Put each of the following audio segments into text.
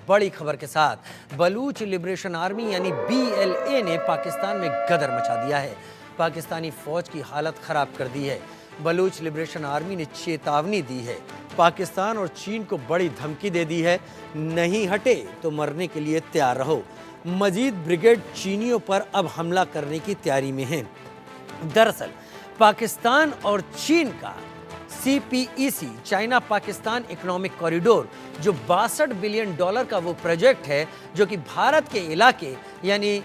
बड़ी खबर के साथ बलूच लिबरेशन आर्मी यानी BLA ने पाकिस्तान में गदर मचा दिया है। पाकिस्तानी फौज की हालत खराब कर दी है। बलूच लिबरेशन आर्मी ने चेतावनी दी है। पाकिस्तान और चीन को बड़ी धमकी दे दी है, नहीं हटे तो मरने के लिए तैयार रहो। मजीद ब्रिगेड चीनियों पर अब हमला करने की तैयारी में है। दरअसल पाकिस्तान और चीन का CPEC China Pakistan economic corridor जो $62 बिलियन का वो प्रोजेक्ट है जो कि भारत के इलाके यानी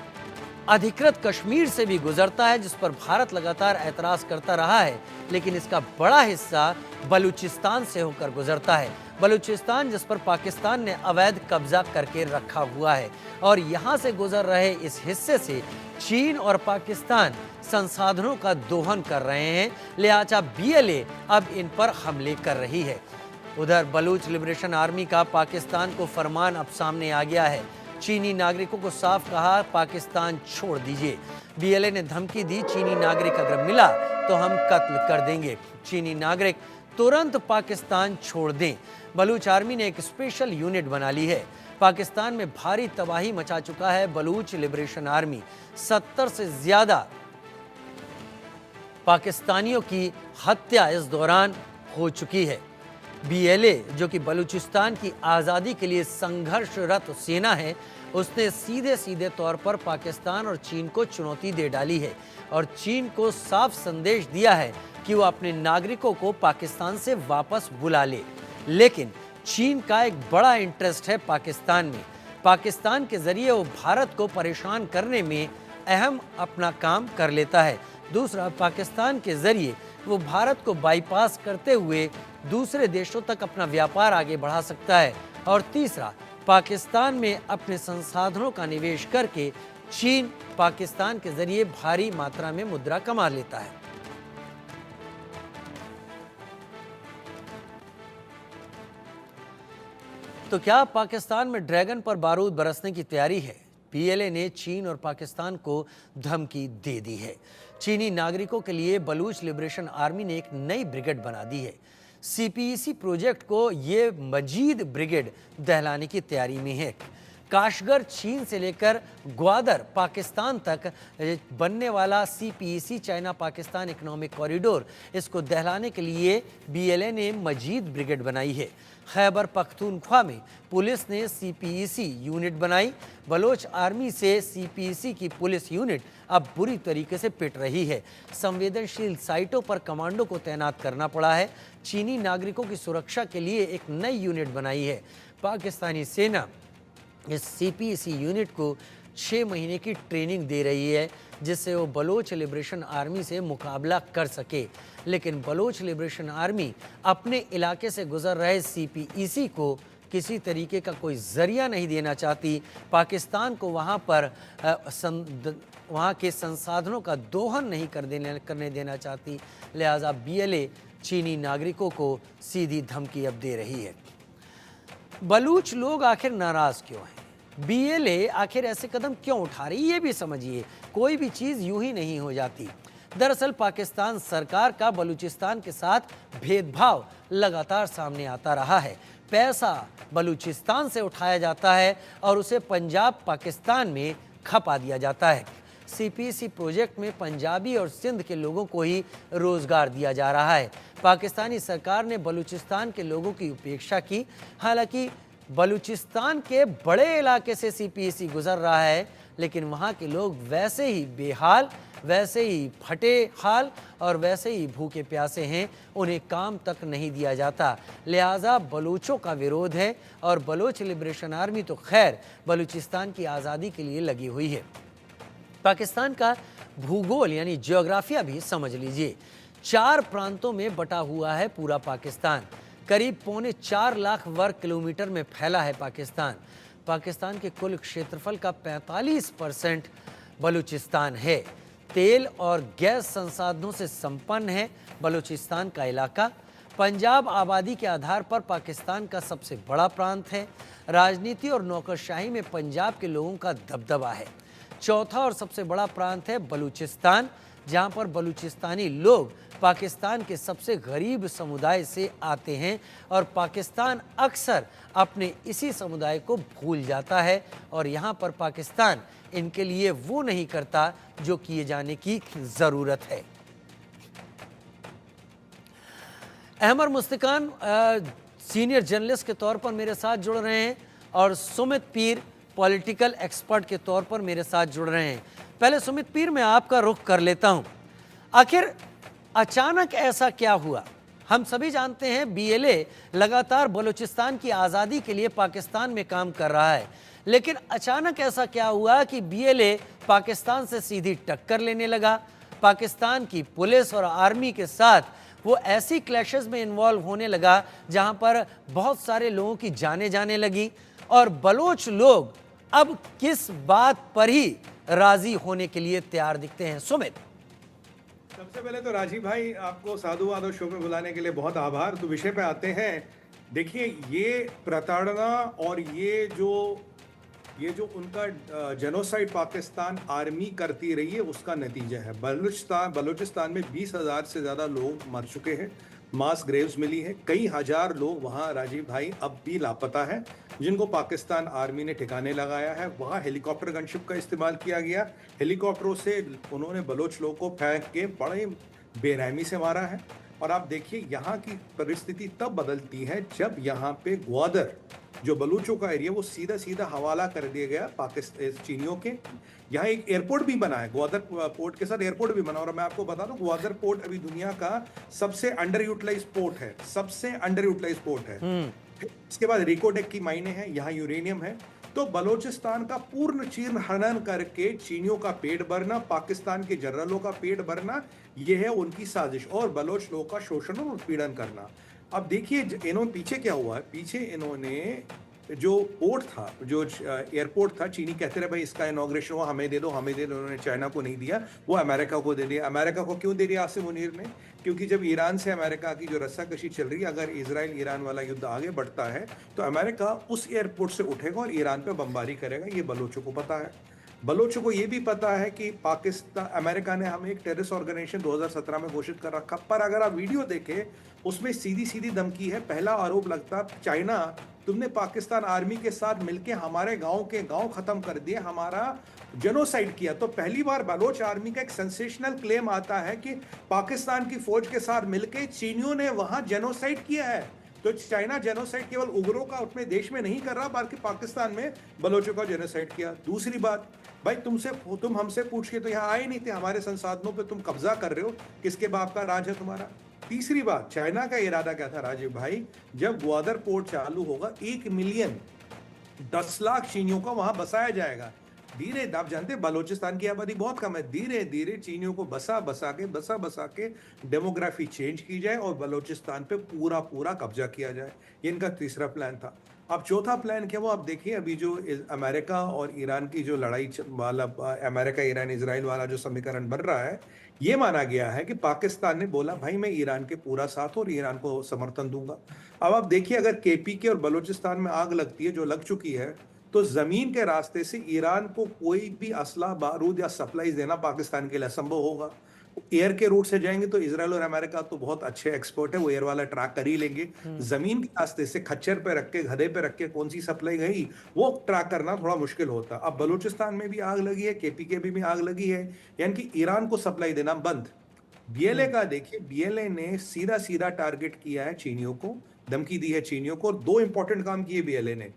अधिकृत कश्मीर से भी गुजरता है, जिस पर भारत लगातार ऐतराज करता रहा है, लेकिन इसका बड़ा हिस्सा बलूचिस्तान से होकर गुजरता है। बलूचिस्तान जिस पर पाकिस्तान ने अवैध कब्जा करके रखा हुआ है और यहाँ से गुजर रहे इस हिस्से से चीन और पाकिस्तान संसाधनों का दोहन कर रहे हैं, लिहाजा BLA अब इन पर हमले कर रही है। उधर बलूच लिबरेशन आर्मी का पाकिस्तान को फरमान अब सामने आ गया है। चीनी नागरिकों को साफ कहा, पाकिस्तान छोड़ दीजिए। BLA ने धमकी दी, चीनी नागरिक अगर मिला तो हम कत्ल कर देंगे। चीनी नागरिक तुरंत पाकिस्तान छोड़ दें। बलूच आर्मी ने एक स्पेशल यूनिट बना ली है। पाकिस्तान में भारी तबाही मचा चुका है बलूच लिबरेशन आर्मी। 70 से ज्यादा पाकिस्तानियों की हत्या इस दौरान हो चुकी है। BLA जो कि बलूचिस्तान की आज़ादी के लिए संघर्षरत सेना है, उसने सीधे सीधे तौर पर पाकिस्तान और चीन को चुनौती दे डाली है और चीन को साफ संदेश दिया है कि वो अपने नागरिकों को पाकिस्तान से वापस बुला ले। लेकिन चीन का एक बड़ा इंटरेस्ट है पाकिस्तान में। पाकिस्तान के जरिए वो भारत को परेशान करने में अहम अपना काम कर लेता है। दूसरा, पाकिस्तान के जरिए वो भारत को बाईपास करते हुए दूसरे देशों तक अपना व्यापार आगे बढ़ा सकता है। और तीसरा, पाकिस्तान में अपने संसाधनों का निवेश करके चीन पाकिस्तान के जरिए भारी मात्रा में मुद्रा कमा लेता है। तो क्या पाकिस्तान में ड्रैगन पर बारूद बरसने की तैयारी है? BLA ने चीन और पाकिस्तान को धमकी दे दी है। चीनी नागरिकों के लिए बलूच लिबरेशन आर्मी ने एक नई ब्रिगेड बना दी है। CPEC प्रोजेक्ट को ये मजीद ब्रिगेड दहलाने की तैयारी में है। काशगर चीन से लेकर ग्वादर पाकिस्तान तक बनने वाला CPEC China Pakistan economic corridor, इसको दहलाने के लिए BLA ने मजीद ब्रिगेड बनाई है। खैबर पख्तूनख्वा में पुलिस ने CPEC यूनिट बनाई। बलोच आर्मी से CPEC की पुलिस यूनिट अब बुरी तरीके से पिट रही है। संवेदनशील साइटों पर कमांडो को तैनात करना पड़ा है। चीनी नागरिकों की सुरक्षा के लिए एक नई यूनिट बनाई है। पाकिस्तानी सेना इस CPEC यूनिट को 6 महीने की ट्रेनिंग दे रही है, जिससे वो बलोच लिबरेशन आर्मी से मुकाबला कर सके। लेकिन बलोच लिबरेशन आर्मी अपने इलाके से गुजर रहे CPEC को किसी तरीके का कोई जरिया नहीं देना चाहती। पाकिस्तान को वहाँ के संसाधनों का दोहन नहीं करने देना चाहती। लिहाजा BLA चीनी नागरिकों को सीधी धमकी अब दे रही है। बलूच लोग आखिर नाराज क्यों हैं? BLA आखिर ऐसे कदम क्यों उठा रही है, ये भी समझिए। कोई भी चीज़ यूं ही नहीं हो जाती। दरअसल पाकिस्तान सरकार का बलूचिस्तान के साथ भेदभाव लगातार सामने आता रहा है। पैसा बलूचिस्तान से उठाया जाता है और उसे पंजाब पाकिस्तान में खपा दिया जाता है। CPEC प्रोजेक्ट में पंजाबी और सिंध के लोगों को ही रोजगार दिया जा रहा है। पाकिस्तानी सरकार ने बलूचिस्तान के लोगों की उपेक्षा की। हालांकि बलूचिस्तान के बड़े इलाके से CPEC गुजर रहा है, लेकिन वहाँ के लोग वैसे ही बेहाल, वैसे ही फटे हाल और वैसे ही भूखे प्यासे हैं। उन्हें काम तक नहीं दिया जाता। लिहाजा बलूचों का विरोध है और बलोच लिबरेशन आर्मी तो खैर बलूचिस्तान की आज़ादी के लिए लगी हुई है। पाकिस्तान का भूगोल यानी ज्योग्राफिया भी समझ लीजिए। 4 प्रांतों में बटा हुआ है पूरा पाकिस्तान। करीब 4.25 लाख वर्ग किलोमीटर में फैला है पाकिस्तान। पाकिस्तान के कुल क्षेत्रफल का 45% बलूचिस्तान है। तेल और गैस संसाधनों से संपन्न है बलूचिस्तान का इलाका। पंजाब आबादी के आधार पर पाकिस्तान का सबसे बड़ा प्रांत है। राजनीति और नौकरशाही में पंजाब के लोगों का दबदबा है। चौथा और सबसे बड़ा प्रांत है बलूचिस्तान, जहां पर बलूचिस्तानी लोग पाकिस्तान के सबसे गरीब समुदाय से आते हैं और पाकिस्तान अक्सर अपने इसी समुदाय को भूल जाता है और यहां पर पाकिस्तान इनके लिए वो नहीं करता जो किए जाने की ज़रूरत है। अहमर मुस्तकान सीनियर जर्नलिस्ट के तौर पर मेरे साथ जुड़ रहे हैं और सुमित पीर पॉलिटिकल एक्सपर्ट के तौर पर मेरे साथ जुड़ रहे हैं। पहले सुमित पीर मैं आपका रुख कर लेता हूं, आखिर अचानक ऐसा क्या हुआ? हम सभी जानते हैं बीएलए लगातार बलूचिस्तान की आज़ादी के लिए पाकिस्तान में काम कर रहा है, लेकिन अचानक ऐसा क्या हुआ कि बीएलए पाकिस्तान से सीधी टक्कर लेने लगा? पाकिस्तान की पुलिस और आर्मी के साथ वो ऐसी क्लैशेस में इन्वॉल्व होने लगा जहां पर बहुत सारे लोगों की जाने जाने लगी और बलोच लोग अब किस बात पर ही राजी होने के लिए तैयार दिखते हैं? सुमित, सबसे पहले तो राजीव भाई आपको साधुवाद और शो में बुलाने के लिए बहुत आभार। तो विषय पे आते हैं। देखिए, ये प्रताड़ना और ये जो उनका जेनोसाइड पाकिस्तान आर्मी करती रही है उसका नतीजा है। बलूचिस्तान में 20,000 से ज़्यादा लोग मर चुके हैं, मास ग्रेव्स मिली है, कई हजार लोग वहाँ राजीव भाई अब भी लापता है जिनको पाकिस्तान आर्मी ने ठिकाने लगाया है। वहाँ हेलीकॉप्टर गनशिप का इस्तेमाल किया गया, हेलीकॉप्टरों से उन्होंने बलोच लोगों को फेंक के बड़े बेरहमी से मारा है। और आप देखिए यहाँ की परिस्थिति तब बदलती है जब यहाँ पे ग्वादर जो बलूचों का एरिया वो सीधा सीधा हवाला कर दिया गया पाकिस्तान चीनियों के। यहाँ एक एयरपोर्ट भी बना है, ग्वादर पोर्ट के साथ एयरपोर्ट भी बना। और मैं आपको बता दूं, ग्वादर पोर्ट अभी दुनिया का सबसे अंडर यूटिलाइज पोर्ट है, सबसे अंडर यूटिलाइज पोर्ट है। इसके बाद रिकोडेक की माइने हैं, यहाँ यूरेनियम है। तो बलोचिस्तान का पूर्ण चीर्ण हनन करके चीनियों का पेट भरना, पाकिस्तान के जनरलों का पेट भरना, यह है उनकी साजिश, और बलोच लोगों का शोषण और उत्पीड़न करना। अब देखिए इन्होंने पीछे क्या हुआ है, पीछे इन्होंने जो पोर्ट था, जो एयरपोर्ट था, चीनी कहते रहे भाई इसका इनॉग्रेशन हुआ, हमें दे दो हमें दे दो। उन्होंने चाइना को नहीं दिया, वो अमेरिका को दे दिया। अमेरिका को क्यों दे दिया आसिम मुनीर ने? क्योंकि जब ईरान से अमेरिका की जो रस्साकशी चल रही है, अगर इजराइल ईरान वाला युद्ध आगे बढ़ता है तो अमेरिका उस एयरपोर्ट से उठेगा और ईरान पे बमबारी करेगा। ये बलोचों को पता है। बलोचों को ये भी पता है कि पाकिस्तान, अमेरिका ने हमें एक टेररिस्ट ऑर्गेनाइजेशन 2017 में घोषित कर रखा। पर अगर आप वीडियो देखें उसमें सीधी सीधी धमकी है। पहला आरोप लगता, चाइना तुमने पाकिस्तान आर्मी के साथ मिलकर हमारे गांव के गांव खत्म कर दिए, हमारा जेनोसाइड किया। तो पहली बार बलोच आर्मी का एक सेंसेशनल क्लेम आता है कि पाकिस्तान की फौज के साथ मिलकर चीनियों ने वहां जेनोसाइड किया है। तो चाइना जेनोसाइड केवल उग्रों का अपने देश में नहीं कर रहा, बल्कि पाकिस्तान में बलोचों का जेनोसाइड किया। दूसरी बात, भाई तुम हमसे पूछ के तो यहाँ आए नहीं थे, हमारे संसाधनों पे तुम कब्जा कर रहे हो, किसके बाप का राज है तुम्हारा? तीसरी बात, चाइना का इरादा क्या था राजीव भाई? जब ग्वादर पोर्ट चालू होगा 1 मिलियन 10 लाख चीनियों को वहां बसाया जाएगा। धीरे, आप जानते हैं बलोचिस्तान की आबादी बहुत कम है, धीरे धीरे चीनियों को बसा बसा के डेमोग्राफी चेंज की जाए और बलोचिस्तान पे पूरा पूरा कब्जा किया जाए। ये इनका तीसरा प्लान था। अब चौथा प्लान क्या, वो आप देखिए, अभी जो अमेरिका और ईरान की जो लड़ाई वाला, अमेरिका ईरान इजराइल वाला जो समीकरण बन रहा है, ये माना गया है कि पाकिस्तान ने बोला भाई मैं ईरान के पूरा साथ और ईरान को समर्थन दूंगा। अब आप देखिए, अगर केपीके और बलूचिस्तान में आग लगती है, जो लग चुकी है, तो जमीन के रास्ते से ईरान को कोई भी असला बारूद या सप्लाई देना पाकिस्तान के लिए असंभव होगा। एयर के रूट से जाएंगे तो इजराइल और अमेरिका तो बहुत अच्छे एक्सपर्ट है, वो एयर वाला ट्रैक कर ही लेंगे। जमीन के रास्ते से खच्चर पे रख के, गधे पे रख के कौन सी सप्लाई गई, वो ट्रैक करना थोड़ा मुश्किल होता। अब बलूचिस्तान में भी आग लगी है, केपीके भी आग लगी है, यानी कि ईरान को सप्लाई देना बंद। बीएलए का देखिए, बीएलए ने सीधा सीधा टारगेट किया है चीनियों को, धमकी दी है चीनियों को, और 2 इंपॉर्टेंट काम किए बीएलए ने।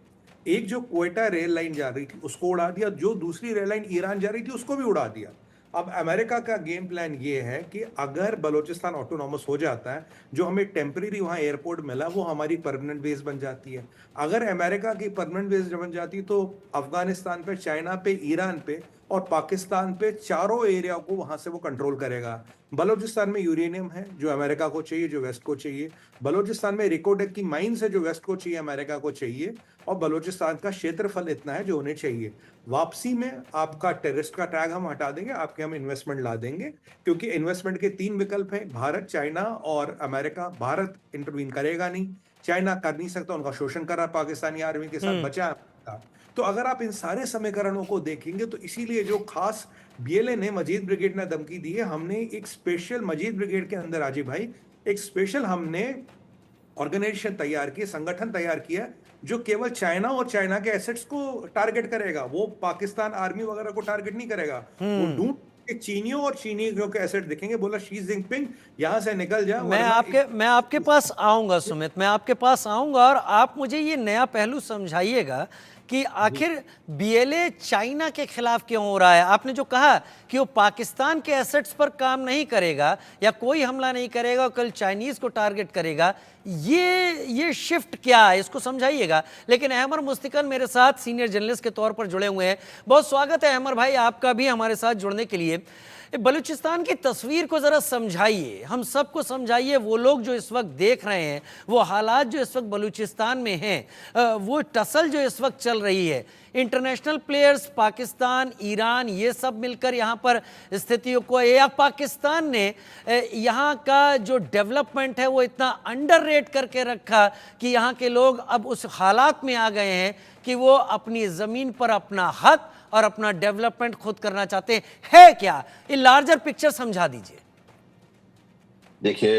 एक, जो क्वेटा रेल लाइन जा रही थी उसको उड़ा दिया, जो दूसरी रेल लाइन ईरान जा रही थी उसको भी उड़ा दिया। अब अमेरिका का गेम प्लान ये है कि अगर बलूचिस्तान ऑटोनॉमस हो जाता है, जो हमें टेम्परेरी वहाँ एयरपोर्ट मिला वो हमारी परमानेंट बेस बन जाती है। अगर अमेरिका की परमानेंट बेस बन जाती है तो अफगानिस्तान पे, चाइना पे, ईरान पे और पाकिस्तान पे, चारों एरिया को वहां से वो कंट्रोल करेगा। बलूचिस्तान में यूरेनियम है जो अमेरिका को चाहिए, जो वेस्ट को चाहिए। बलूचिस्तान में रिकोडेक की माइंस है जो वेस्ट को चाहिए, अमेरिका को चाहिए। और बलूचिस्तान का क्षेत्रफल इतना है जो उन्हें चाहिए। वापसी में आपका टेररिस्ट का टैग हम हटा देंगे, आपके हम इन्वेस्टमेंट ला देंगे, क्योंकि इन्वेस्टमेंट के 3 विकल्प हैं, भारत, चाइना और अमेरिका। भारत इंटरवीन करेगा नहीं, चाइना कर नहीं सकता, उनका शोषण कर रहा पाकिस्तानी आर्मी के साथ, बचा था। तो अगर आप इन सारे समीकरणों को देखेंगे तो इसीलिए जो खास बीएलए ने मजीद ब्रिगेड ने धमकी दी है, हमने एक स्पेशल मजीद ब्रिगेड के अंदर राजीव भाई एक स्पेशल हमने ऑर्गेनाइजेशन तैयार की, संगठन तैयार किया जो केवल चाइना और चाइना के एसेट्स को टारगेट करेगा। वो पाकिस्तान आर्मी वगैरह को टारगेट नहीं करेगा। वो ढूंढ के चीनियों और चीनियों के एसेट दिखेंगे, बोला शी जिनपिंग यहां से निकल जा, वरना मैं आपके पास आऊंगा सुमित, मैं आपके पास आऊंगा और आप मुझे ये नया पहलू समझाइएगा कि आखिर बीएलए चाइना के खिलाफ क्यों हो रहा है। आपने जो कहा कि वो पाकिस्तान के एसेट्स पर काम नहीं करेगा या कोई हमला नहीं करेगा, कल चाइनीज को टारगेट करेगा, ये शिफ्ट क्या है, इसको समझाइएगा। लेकिन अहमर मुस्तकिन मेरे साथ सीनियर जर्नलिस्ट के तौर पर जुड़े हुए हैं। बहुत स्वागत है अहमर भाई आपका भी हमारे साथ जुड़ने के लिए। बलूचिस्तान की तस्वीर को ज़रा समझाइए, हम सबको समझाइए। वो लोग जो इस वक्त देख रहे हैं, वो हालात जो इस वक्त बलूचिस्तान में हैं, वो टसल जो इस वक्त चल रही है, इंटरनेशनल प्लेयर्स पाकिस्तान, ईरान, ये सब मिलकर यहाँ पर स्थितियों को, या पाकिस्तान ने यहाँ का जो डेवलपमेंट है वो इतना अंडररेट करके रखा कि यहाँ के लोग अब उस हालात में आ गए हैं कि वो अपनी ज़मीन पर अपना हक और अपना डेवलपमेंट खुद करना चाहते हैं। है क्या ये लार्जर पिक्चर समझा दीजिए। देखिए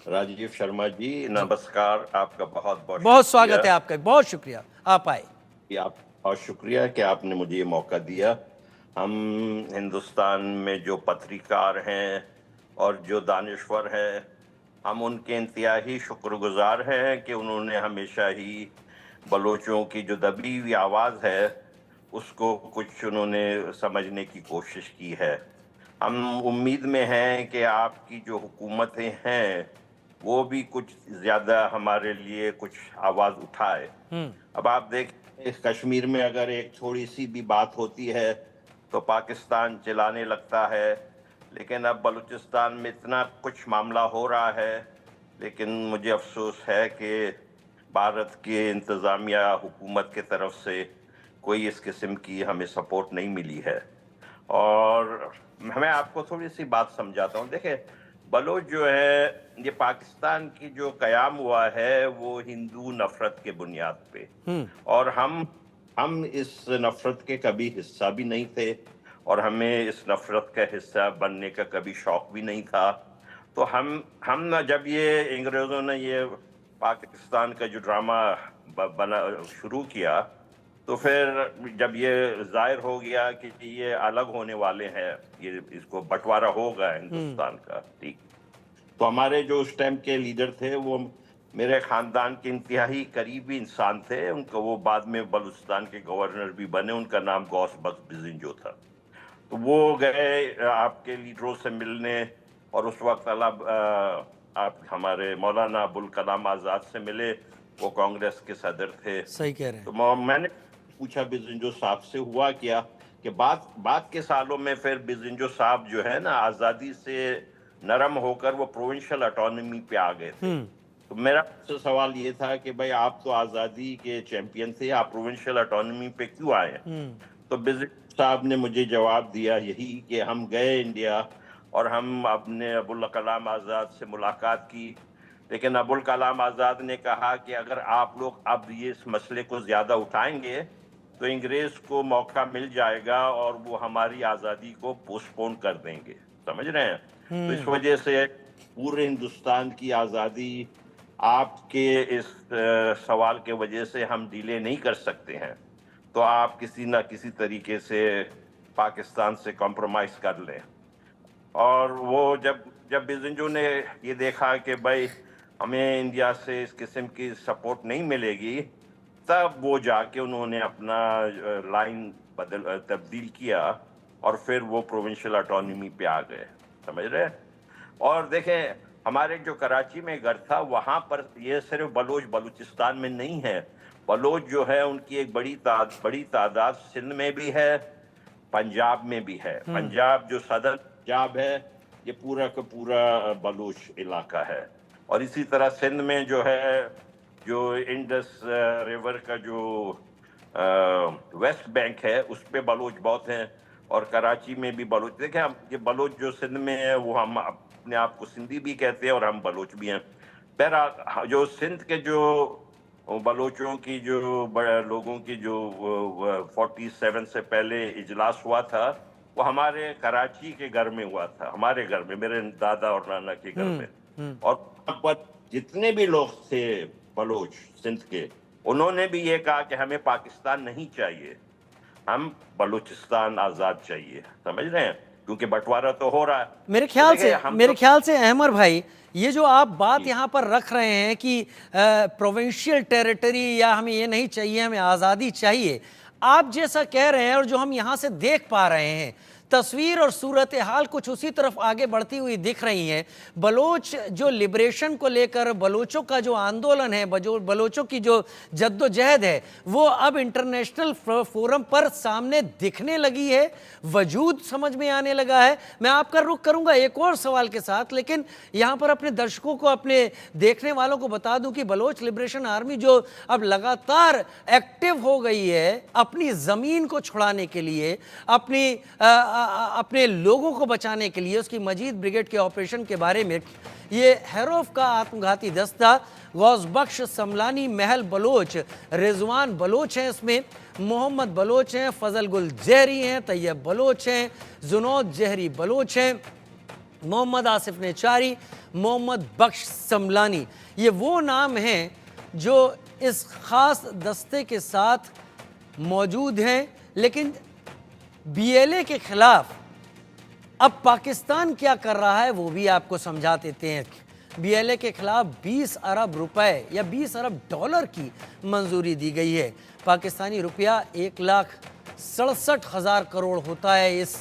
राजीव शर्मा जी, नमस्कार। आपका बहुत बहुत बहुत स्वागत है आपका, बहुत शुक्रिया आप आए। आप बहुत शुक्रिया कि आपने मुझे ये मौका दिया। हम हिंदुस्तान में जो पत्रकार हैं और जो दानिश्वर हैं, हम उनके इंतहाई शुक्रगुजार हैं कि उन्होंने हमेशा ही बलोचों की जो दबी हुई आवाज़ है उसको कुछ उन्होंने समझने की कोशिश की है। हम उम्मीद में हैं कि आपकी जो हुकूमतें हैं वो भी कुछ ज़्यादा हमारे लिए कुछ आवाज़ उठाए। अब आप देखें, कश्मीर में अगर एक थोड़ी सी भी बात होती है तो पाकिस्तान चिल्लाने लगता है, लेकिन अब बलूचिस्तान में इतना कुछ मामला हो रहा है। लेकिन मुझे अफसोस है कि भारत के इंतज़ामिया हुकूमत की तरफ से कोई इस किस्म की हमें सपोर्ट नहीं मिली है। और मैं आपको थोड़ी सी बात समझाता हूँ। देखिए, बलोच जो है, ये पाकिस्तान की जो कयाम हुआ है वो हिंदू नफरत के बुनियाद पे, और हम इस नफरत के कभी हिस्सा भी नहीं थे और हमें इस नफरत का हिस्सा बनने का कभी शौक भी नहीं था। तो हम ना, जब ये अंग्रेज़ों ने ये पाकिस्तान का जो ड्रामा बना शुरू किया, तो फिर जब ये जाहिर हो गया कि ये अलग होने वाले हैं, ये इसको बंटवारा होगा हिंदुस्तान का, ठीक, तो हमारे जो उस टाइम के लीडर थे वो मेरे ख़ानदान के इंतहाई करीबी इंसान थे। उनको वो बाद में बलूचिस्तान के गवर्नर भी बने, उनका नाम गौस बख्श बिजिंजो था। तो वो गए आपके लीडरों से मिलने, और उस वक्त आप हमारे मौलाना अबुल कलाम आज़ाद से मिले, वो कांग्रेस के सदर थे। सही कह रहे हैं। तो मैंने पूछा बिजिंजो साहब से हुआ क्या, कि बाद के सालों में फिर बिजिंजो साहब जो है ना, आज़ादी से नरम होकर वो प्रोविंशियल ऑटोनॉमी पे आ गए थे। तो मेरा सवाल ये था कि भाई आप तो आज़ादी के चैंपियन थे, आप प्रोविंशियल ऑटोनॉमी पे क्यों आए? तो बिजिंजो साहब ने मुझे जवाब दिया यही कि हम गए इंडिया और हम अपने अबुल कलाम आज़ाद से मुलाकात की, लेकिन अबुल कलाम आज़ाद ने कहा कि अगर आप लोग अब ये इस मसले को ज़्यादा उठाएंगे तो अंग्रेज़ को मौका मिल जाएगा और वो हमारी आज़ादी को पोस्टपोन कर देंगे। समझ रहे हैं? तो इस वजह से पूरे हिंदुस्तान की आज़ादी आपके इस सवाल के वजह से हम डिले नहीं कर सकते हैं, तो आप किसी ना किसी तरीके से पाकिस्तान से कॉम्प्रोमाइज़ कर लें। और वो जब बिजिंजो ने ये देखा कि भाई हमें इंडिया से इस किस्म की सपोर्ट नहीं मिलेगी, तब वो जाके उन्होंने अपना लाइन तब्दील किया और फिर वो प्रोविंशियल ऑटोनॉमी पे आ गए। समझ रहे हैं? और देखें, हमारे जो कराची में घर था वहाँ पर ये सिर्फ बलूचिस्तान में नहीं है, बलोच जो है उनकी एक बड़ी तादाद सिंध में भी है, पंजाब में भी है। पंजाब जो सदर पंजाब है, ये पूरा का पूरा बलूच इलाका है। और इसी तरह सिंध में जो है, जो इंडस रिवर का जो वेस्ट बैंक है उस पे बलोच बहुत हैं, और कराची में भी बलोच। देखें, ये बलोच जो सिंध में है वो हम अपने आप को सिंधी भी कहते हैं और हम बलोच भी हैं। बहरहाल जो सिंध के जो बलोचों की जो लोगों की जो 47 से पहले इजलास हुआ था, वो हमारे कराची के घर में हुआ था, हमारे घर में, मेरे दादा और नाना के घर में। और वहाँ पर जितने भी लोग थे बलोच सिंध के, उन्होंने भी ये कहा कि हमें पाकिस्तान नहीं चाहिए, हम बलूचिस्तान आजाद चाहिए। समझ रहे हैं, क्योंकि बंटवारा तो हो रहा है। मेरे तो ख्याल देखिए, से हम मेरे तो ख्याल से अहमर भाई, ये जो आप बात जी। यहाँ पर रख रहे हैं कि प्रोविंशियल टेरिटरी या हमें ये नहीं चाहिए, हमें आज़ादी चाहिए, आप जैसा कह रहे हैं और जो हम यहाँ से देख पा रहे हैं, तस्वीर और सूरत हाल कुछ उसी तरफ आगे बढ़ती हुई दिख रही है। बलोच जो लिबरेशन को लेकर, बलोचों का जो आंदोलन है, बलोचों की जो जद्दोजहद है, वो अब इंटरनेशनल फोरम पर सामने दिखने लगी है, वजूद समझ में आने लगा है। मैं आपका रुख करूंगा एक और सवाल के साथ, लेकिन यहाँ पर अपने दर्शकों को, अपने देखने वालों को बता दूं कि बलोच लिबरेशन आर्मी जो अब लगातार एक्टिव हो गई है अपनी ज़मीन को छुड़ाने के लिए, अपने लोगों को बचाने के लिए, उसकी मजीद ब्रिगेड के ऑपरेशन के बारे में, ये हैरोफ का आत्मघाती दस्ता, गौस बख्श समलानी, महल बलोच, रिजवान बलोच हैं, इसमें मोहम्मद बलोच हैं, फजल गुल जहरी हैं, तैयब बलोच हैं, जुनौद जहरी बलोच हैं, मोहम्मद आसिफ नेचारी, मोहम्मद बख्श समलानी। ये वो नाम हैं जो इस ख़ास दस्ते के साथ मौजूद हैं। लेकिन बीएलए के खिलाफ अब पाकिस्तान क्या कर रहा है वो भी आपको समझा देते हैं। बीएलए के खिलाफ 20 अरब रुपए या 20 अरब डॉलर की मंजूरी दी गई है। पाकिस्तानी रुपया 1,67,000 करोड़ होता है इस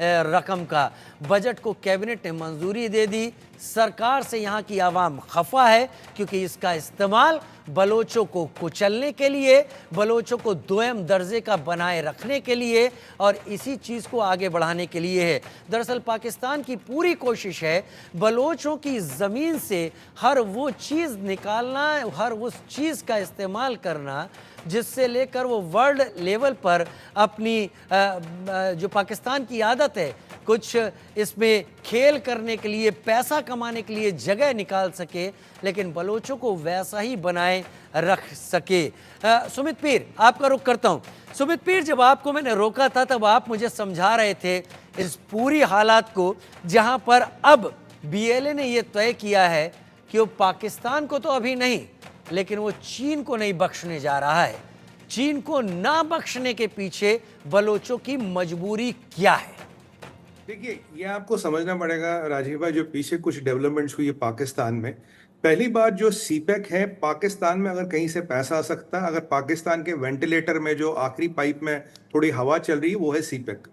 रकम का। बजट को कैबिनेट ने मंजूरी दे दी। सरकार से यहाँ की आवाम खफा है क्योंकि इसका इस्तेमाल बलोचों को कुचलने के लिए, बलोचों को दोयम दर्जे का बनाए रखने के लिए और इसी चीज़ को आगे बढ़ाने के लिए है। दरअसल पाकिस्तान की पूरी कोशिश है बलोचों की ज़मीन से हर वो चीज़ निकालना, हर उस चीज़ का इस्तेमाल करना जिससे लेकर वो वर्ल्ड लेवल पर अपनी जो पाकिस्तान की आदत है कुछ इसमें खेल करने के लिए, पैसा कमाने के लिए जगह निकाल सके, लेकिन बलोचों को वैसा ही बनाए रख सके। सुमित पीर, आपका रुख करता हूँ। सुमित पीर, जब आपको मैंने रोका था तब आप मुझे समझा रहे थे इस पूरी हालात को, जहाँ पर अब बीएलए ने यह तय किया है कि वो पाकिस्तान को तो अभी नहीं, लेकिन वो चीन को नहीं बख्शने जा रहा है। चीन को ना बख्शने के पीछे बलोचों की मजबूरी क्या है? देखिए, ये आपको समझना पड़ेगा राजीव भाई, जो पीछे कुछ डेवलपमेंट्स हुई है पाकिस्तान में। पहली बात, जो सीपेक है पाकिस्तान में, अगर कहीं से पैसा आ सकता, अगर पाकिस्तान के वेंटिलेटर में जो आखिरी पाइप में थोड़ी हवा चल रही है वो है सीपेक।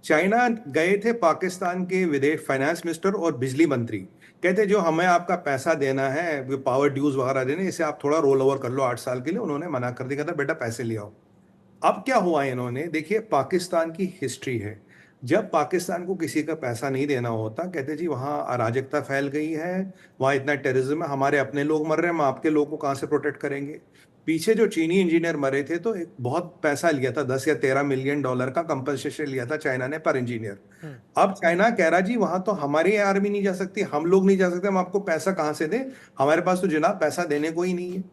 चाइना गए थे पाकिस्तान के विदेश फाइनेंस मिनिस्टर और बिजली मंत्री, कहते जो हमें आपका पैसा देना है, पावर ड्यूज वगैरह देने, इसे आप थोड़ा रोल ओवर कर लो 8 साल के लिए। उन्होंने मना कर दिया, कहता बेटा पैसे ले आओ। अब क्या हुआ इन्होंने, देखिए पाकिस्तान की हिस्ट्री है, जब पाकिस्तान को किसी का पैसा नहीं देना होता, कहते जी वहाँ अराजकता फैल गई है, वहाँ इतना टेररिज्म है, हमारे अपने लोग मर रहे हैं, हम आपके लोगों को कहाँ से प्रोटेक्ट करेंगे। पीछे जो चीनी इंजीनियर मरे थे तो एक बहुत पैसा लिया था, 10 या 13 मिलियन डॉलर का कंपनसेशन लिया था चाइना ने पर इंजीनियर। अब चाइना कह रहा जी वहां तो हमारी आर्मी नहीं जा सकती, हम लोग नहीं जा सकते, हम आपको पैसा कहाँ से दें, हमारे पास तो जनाब पैसा देने को ही नहीं है।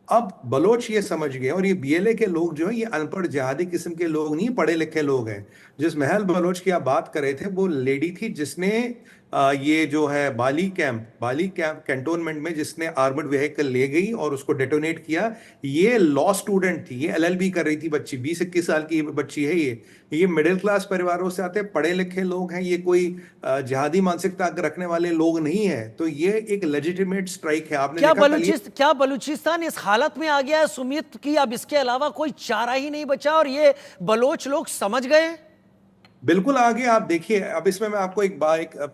अब बलोच ये समझ गए, और ये बीएलए के लोग जो है ये अनपढ़ जिहादी किस्म के लोग नहीं, पढ़े लिखे लोग हैं। जिस महल बलोच की आप बात कर रहे थे वो लेडी थी जिसने ये जो है बाली कैंप कैंटोनमेंट में जिसने आर्मर्ड व्हीकल ले गई और उसको डेटोनेट किया। ये लॉ स्टूडेंट थी, ये एलएलबी कर रही थी बच्ची, 20-21 साल की बच्ची है। ये मिडिल क्लास परिवारों से आते, पढ़े लिखे लोग हैं, ये कोई जिहादी मानसिकता रखने वाले लोग नहीं है। तो ये एक लेजिटिमेट स्ट्राइक है। आपने क्या बलूचिस्तान इस हालत में आ गया है सुमित की अब इसके अलावा कोई चारा ही नहीं बचा और ये बलोच लोग समझ गए? बिल्कुल आगे आप देखिए। अब इसमें मैं आपको एक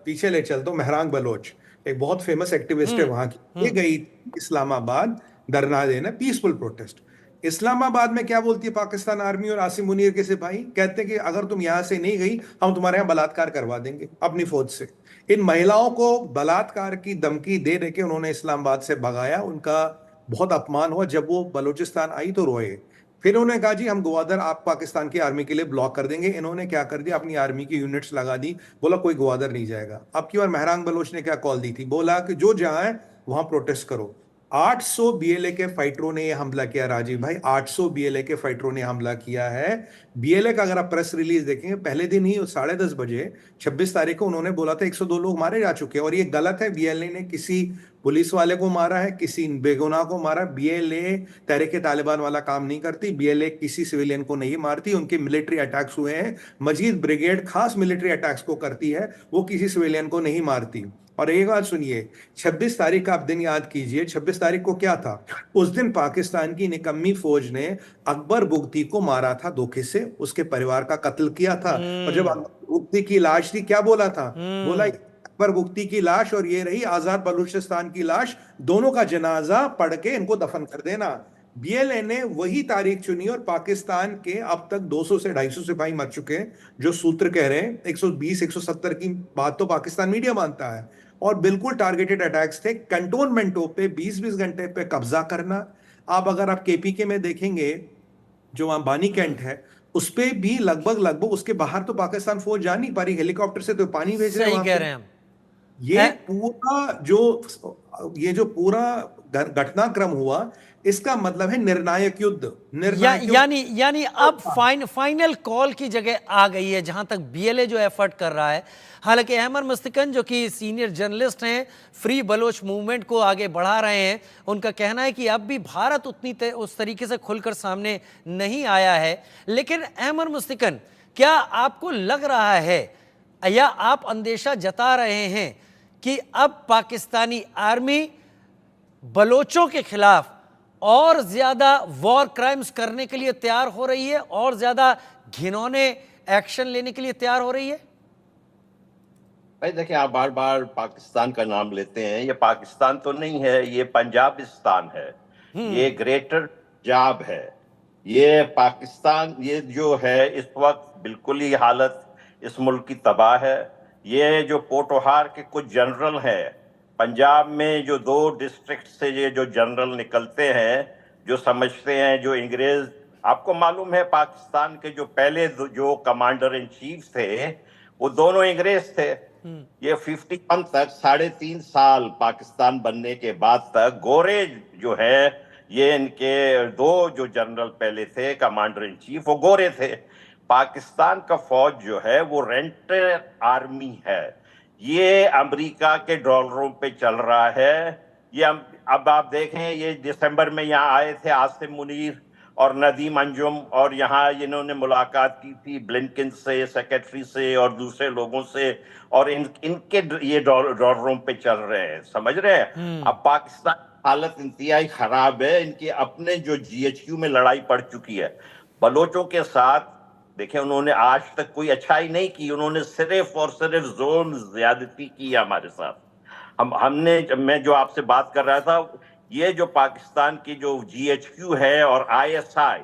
पीछे ले चलता हूँ। महरांग बलोच एक बहुत फेमस एक्टिविस्ट है वहां की, ये गई इस्लामाबाद धरना देना, पीसफुल प्रोटेस्ट। इस्लामाबाद में क्या बोलती है पाकिस्तान आर्मी और आसिम मुनीर के सिपाही, कहते हैं कि अगर तुम यहां से नहीं गई हम तुम्हारे यहाँ बलात्कार करवा देंगे अपनी फौज से। इन महिलाओं को बलात्कार की धमकी दे दे के उन्होंने इस्लामाबाद से भगाया। उनका बहुत अपमान हुआ, जब वो बलूचिस्तान आई तो रोए। फिर उन्होंने कहा जी हम ग्वादर आप पाकिस्तान की आर्मी के लिए ब्लॉक कर देंगे। इन्होंने क्या कर दिया, अपनी आर्मी की यूनिट्स लगा दी, बोला कोई ग्वादर नहीं जाएगा। अब की बार महरांग बलोच ने क्या कॉल दी थी, बोला कि जो जहां है वहां प्रोटेस्ट करो। 800 बीएलए के फाइटरों ने यह हमला किया राजीव भाई, 800 बीएलए के फाइटरों ने हमला किया है। बीएलए का अगर आप प्रेस रिलीज देखेंगे, पहले दिन ही 10:30 बजे 26 तारीख को उन्होंने बोला था 102 लोग मारे जा चुके हैं, और ये गलत है। बीएलए ने किसी पुलिस वाले को मारा है, किसी बेगुनाह को मारा। बीएलए तहरीके तालिबान वाला काम नहीं करती, बीएलए किसी सिविलियन को नहीं मारती। उनके मिलिट्री अटैक्स हुए हैं, मजीद ब्रिगेड खास मिलिट्री अटैक्स को करती है, वो किसी सिविलियन को नहीं मारती। और एक बात सुनिए, 26 तारीख का आप दिन याद कीजिए, 26 तारीख को क्या था? उस दिन पाकिस्तान की निकम्मी फौज ने अकबर बुगटी को मारा था धोखे से, उसके परिवार का कत्ल किया था। और जब अकबर बुगटी की लाश थी, क्या बोला था? बोला अकबर बुगटी की लाश और ये रही आजाद बलूचिस्तान की लाश, दोनों का जनाजा पढ़ के इनको दफन कर देना। बीएलए ने वही तारीख चुनी, और पाकिस्तान के अब तक 200 से 250 सिपाही मर चुके हैं। जो सूत्र कह रहे हैं 120 170 की बात तो पाकिस्तान मीडिया मानता है। और बिल्कुल टारगेटेड अटैक्स थे, कंटोनमेंटों पे 20-20 घंटे पे कब्जा करना। अगर आप केपीके में देखेंगे, जो वहां बानी कैंट है, उस पे भी लगभग उसके बाहर तो पाकिस्तान फौज जा नहीं पा रही, हेलीकॉप्टर से तो पानी भेज रहे हैं सही वहां कह पे। रहे हैं हम। ये जो पूरा घटनाक्रम हुआ, इसका मतलब है निर्णायक युद्ध। यानी अब फाइनल कॉल की जगह आ गई है, जहां तक बीएलए जो एफर्ट कर रहा है। हालांकि अहमद मुस्तकिन जो कि सीनियर जर्नलिस्ट हैं, फ्री बलोच मूवमेंट को आगे बढ़ा रहे हैं, उनका कहना है कि अब भी भारत उस तरीके से खुलकर सामने नहीं आया है। लेकिन अहमद मुस्तकिन, क्या आपको लग रहा है या आप अंदेशा जता रहे हैं कि अब पाकिस्तानी आर्मी बलोचों के खिलाफ और ज्यादा वॉर क्राइम्स करने के लिए तैयार हो रही है, और ज्यादा घिनौने एक्शन लेने के लिए तैयार हो रही है? भाई देखिए, आप बार बार पाकिस्तान का नाम लेते हैं। ये पाकिस्तान तो नहीं है, ये पंजाबिस्तान है, ये ग्रेटर पंजाब है। ये पाकिस्तान, ये जो है इस वक्त बिल्कुल ही हालत इस मुल्क की तबाह है। ये जो पोटोहार के कुछ जनरल हैं पंजाब में, जो 2 डिस्ट्रिक्ट से ये जो जनरल निकलते हैं, जो समझते हैं, जो अंग्रेज, आपको मालूम है पाकिस्तान के जो पहले जो कमांडर इन चीफ थे, वो दोनों अंग्रेज थे। ये 51 तक 3.5 साल पाकिस्तान बनने के बाद तक गोरे जो है, ये इनके 2 जो जनरल पहले थे कमांडर इन चीफ, वो गोरे थे। पाकिस्तान का फौज जो है वो रेंटेड आर्मी है। ये अमेरिका के डॉलरों पे चल रहा है। ये अब आप देखें, ये दिसंबर में यहाँ आए थे आसिम मुनीर और नदीम अंजुम, और यहाँ इन्होंने मुलाकात की थी ब्लिंकन से, सेक्रेटरी से और दूसरे लोगों से, और इनके ये डॉलरों पे चल रहे हैं, समझ रहे हैं। अब पाकिस्तान हालत इंतहाई खराब है। इनके अपने जो जीएचक्यू में लड़ाई पड़ चुकी है बलोचों के साथ। देखिए, उन्होंने आज तक कोई अच्छाई नहीं की, उन्होंने सिर्फ और सिर्फ जोन ज्यादती की हमारे साथ। मैं जो आपसे बात कर रहा था, ये जो पाकिस्तान की जो जीएचक्यू है और आईएसआई,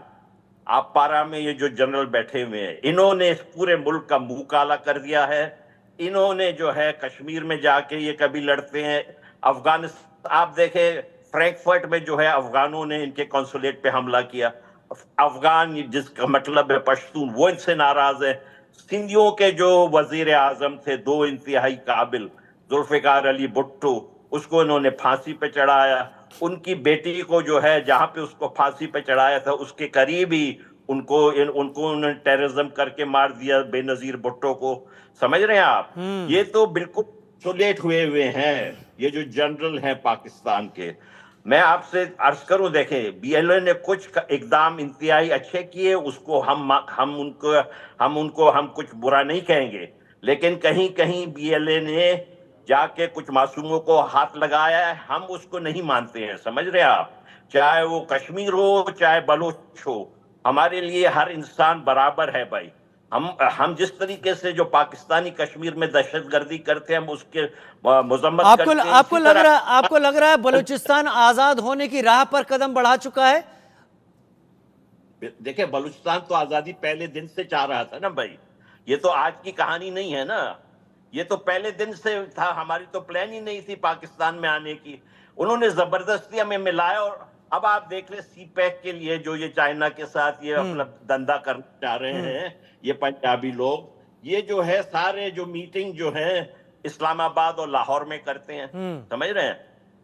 आप पारा में ये जो जनरल बैठे हुए हैं, इन्होंने इस पूरे मुल्क का मुंह काला कर दिया है। इन्होंने जो है कश्मीर में जाके ये कभी लड़ते हैं, अफगानिस्तान, आप देखें फ्रैंकफर्ट में जो है अफगानों ने इनके कॉन्सुलेट पे हमला किया। अफगान जिसका मतलब है पश्तून, वो इनसे नाराज है। सिंधियों के जो वजीर आजम थे 2 इंतहाई काबिल, जुल्फिकार अली भुट्टो, उसको इन्होंने फांसी पे चढ़ाया। उनकी बेटी को जो है जहां पे उसको फांसी पे चढ़ाया था, उसके करीब ही उनको उन्होंने टेररिज्म करके मार दिया, बेनजीर भुट्टो को। समझ रहे हैं आप? ये तो बिल्कुल सोलेट हुए हैं ये जो जनरल हैं पाकिस्तान के। मैं आपसे अर्ज करूं, देखें, बीएलए ने कुछ इकदाम इंतहाई अच्छे किए, उसको हम कुछ बुरा नहीं कहेंगे, लेकिन कहीं कहीं बीएलए ने जाके कुछ मासूमों को हाथ लगाया है, हम उसको नहीं मानते हैं। समझ रहे हैं आप? चाहे वो कश्मीर हो, चाहे बलूच हो, हमारे लिए हर इंसान बराबर है भाई। हम जिस तरीके से जो पाकिस्तानी कश्मीर में दहशतगर्दी करते हैं, हम उसके मुजम्मत करते हैं। आपको लग रहा है बलूचिस्तान आजाद होने की राह पर कदम बढ़ा चुका है? देखिए, बलूचिस्तान तो आजादी पहले दिन से चाह रहा था ना भाई। ये तो आज की कहानी नहीं है ना, ये तो पहले दिन से था। हमारी तो प्लान ही नहीं थी पाकिस्तान में आने की, उन्होंने जबरदस्ती हमें मिलाया। और अब आप देख रहे सीपैक के लिए जो ये चाइना के साथ ये अपना धंधा करना चाह रहे हैं, ये पंजाबी लोग, ये जो है सारे जो मीटिंग जो है इस्लामाबाद और लाहौर में करते हैं। समझ रहे हैं?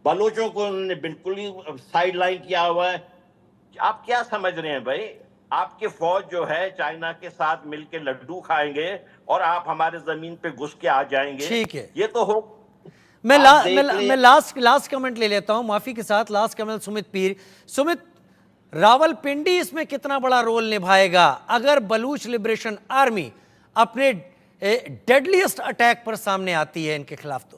बलोचों को उन्होंने बिल्कुल ही साइड लाइन किया हुआ है। आप क्या समझ रहे हैं भाई? आपकी फौज जो है चाइना के साथ मिलकर लड्डू खाएंगे और आप हमारे जमीन पे घुस के आ जाएंगे। ठीक है। ये तो हो। मैं आप देख लें। लास्ट कमेंट ले लेता हूं, माफी के साथ। लास्ट कमेंट सुमित पीर। सुमित, रावलपिंडी इसमें कितना बड़ा रोल निभाएगा अगर बलूच लिबरेशन आर्मी अपने डेडलीस्ट अटैक पर सामने आती है इनके खिलाफ? तो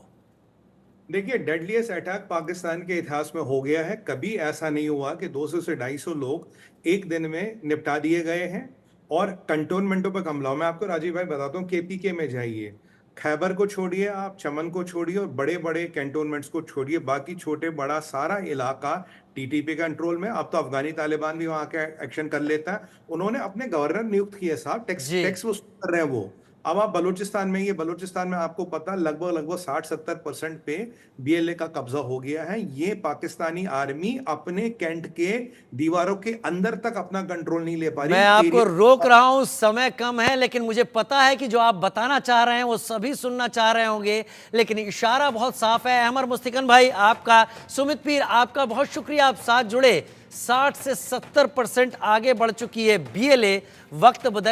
देखिए, डेडलीस्ट अटैक पाकिस्तान के इतिहास में हो गया है। कभी ऐसा नहीं हुआ कि 200 से 250 लोग एक दिन में निपटा दिए गए हैं और कंटोनमेंटों पर हमला हो। मैं आपको राजीव भाई बताता हूँ, केपीके में जाइए, खैबर को छोड़िए, आप चमन को छोड़िए और बड़े बड़े कैंटोनमेंट्स को छोड़िए, बाकी छोटे बड़ा सारा इलाका टीटीपी कंट्रोल में। अब तो अफगानी तालिबान भी वहां के एक्शन कर लेता है। उन्होंने अपने गवर्नर नियुक्त किए साहब, जी। टैक्स वसूल कर रहे हैं वो। अब आप बलूचिस्तान में, ये बलूचिस्तान में आपको पता लगभग 60-70% पे बीएलए का कब्जा हो गया है। ये पाकिस्तानी आर्मी अपने कैंट के दीवारों के अंदर तक अपना कंट्रोल नहीं ले पा रही। मैं आपको रोक रहा हूं, समय कम है, लेकिन मुझे पता है कि जो आप बताना चाह रहे हैं वो सभी सुनना चाह रहे होंगे, लेकिन इशारा बहुत साफ है। अहमर मुस्तकिन भाई आपका, सुमित पीर आपका बहुत शुक्रिया, आप साथ जुड़े। 60 से 70% आगे बढ़ चुकी है बीएलए। वक्त बदल